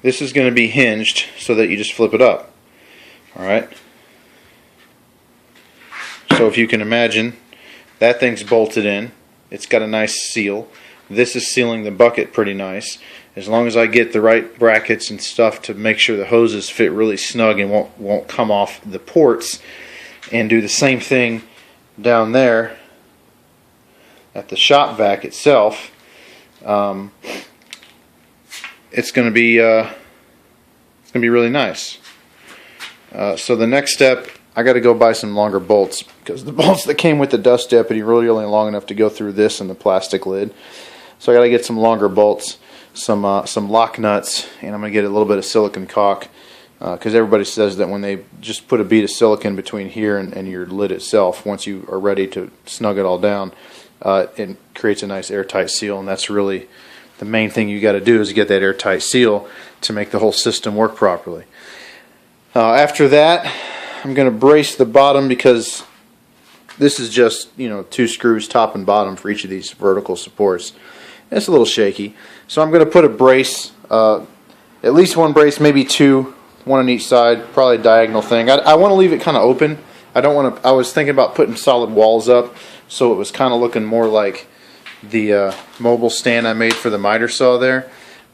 this is going to be hinged so that you just flip it up. Alright? So if you can imagine, that thing's bolted in. It's got a nice seal. This is sealing the bucket pretty nice. As long as I get the right brackets and stuff to make sure the hoses fit really snug and won't come off the ports, and do the same thing down there at the shop vac itself, it's going to be really nice. So the next step, I got to go buy some longer bolts, because the bolts that came with the Dust Deputy really only long enough to go through this and the plastic lid. So I got to get some longer bolts, some lock nuts, and I'm going to get a little bit of silicone caulk, because everybody says that when they just put a bead of silicone between here and your lid itself, once you are ready to snug it all down, it creates a nice airtight seal, and that's really the main thing you got to do, is get that airtight seal to make the whole system work properly. After that, I'm going to brace the bottom, because this is just, 2 screws top and bottom for each of these vertical supports. It's a little shaky, so I'm going to put a brace, at least one brace, maybe 2, one on each side, probably a diagonal thing. I want to leave it kind of open. I don't want to. I was thinking about putting solid walls up, so it was kind of looking more like the mobile stand I made for the miter saw there,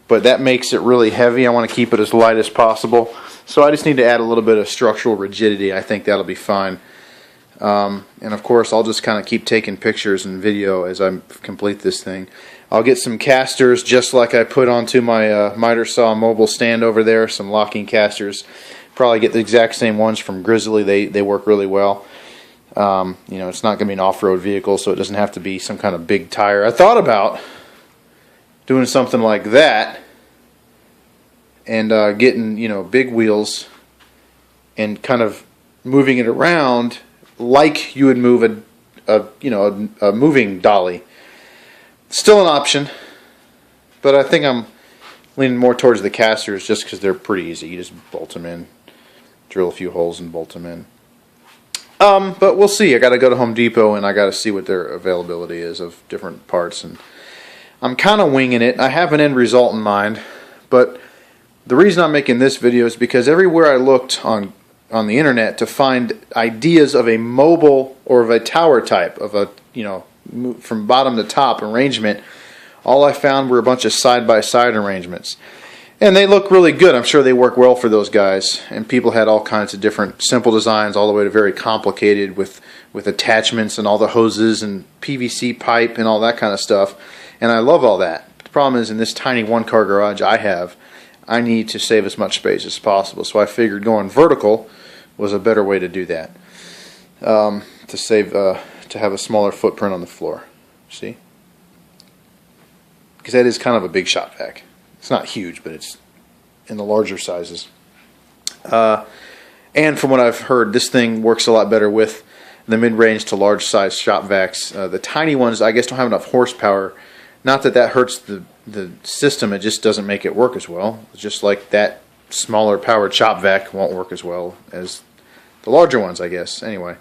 but that makes it really heavy. I want to keep it as light as possible, so I just need to add a little bit of structural rigidity. I think that'll be fine. And of course, I'll just kind of keep taking pictures and video as I complete this thing. I'll get some casters, just like I put onto my miter saw mobile stand over there, some locking casters. Probably get the exact same ones from Grizzly. They work really well. It's not going to be an off-road vehicle, so it doesn't have to be some kind of big tire. I thought about doing something like that and getting, big wheels and kind of moving it around like you would move a moving dolly. Still an option, but I think I'm leaning more towards the casters, just because they're pretty easy. You just bolt them in, drill a few holes and bolt them in. But we'll see. I got to go to Home Depot and I got to see what their availability is of different parts, and I'm kind of winging it. I have an end result in mind, but the reason I'm making this video is because everywhere I looked on the internet to find ideas of a mobile or of a tower type of a, from bottom to top arrangement, all I found were a bunch of side-by-side arrangements. And they look really good. I'm sure they work well for those guys. And people had all kinds of different simple designs, all the way to very complicated with attachments and all the hoses and PVC pipe and all that kind of stuff. And I love all that. But the problem is, in this tiny one-car garage I need to save as much space as possible. So I figured going vertical was a better way to do that. To have a smaller footprint on the floor. See? Because that is kind of a big shop vac. It's not huge, but it's in the larger sizes. And from what I've heard, this thing works a lot better with the mid-range to large size shop vacs. The tiny ones, I guess, don't have enough horsepower. Not that that hurts the system, it just doesn't make it work as well. It's just like that smaller powered shop vac won't work as well as the larger ones, I guess. Anyway,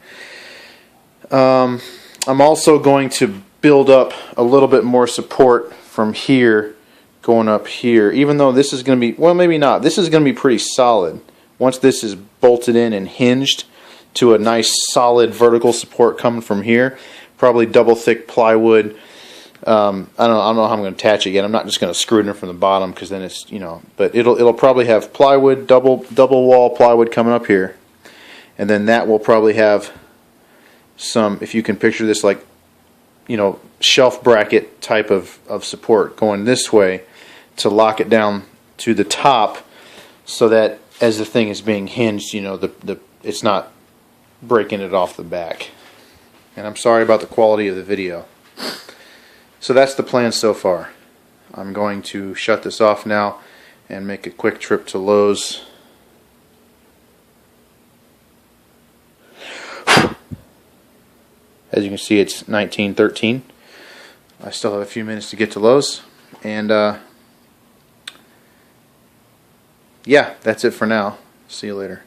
I'm also going to build up a little bit more support from here going up here, even though this is going to be, well, maybe not. This is going to be pretty solid. Once this is bolted in and hinged to a nice solid vertical support coming from here, probably double thick plywood. I don't know how I'm going to attach it yet. I'm not just going to screw it in from the bottom, because then it's, but it'll probably have plywood, double wall plywood coming up here, and then that will probably have some, if you can picture this, like, shelf bracket type of support going this way to lock it down to the top, so that as the thing is being hinged, it's not breaking it off the back. And I'm sorry about the quality of the video. So that's the plan so far. I'm going to shut this off now and make a quick trip to Lowe's. As you can see, it's 19:13. I still have a few minutes to get to Lowe's, and yeah, that's it for now. See you later.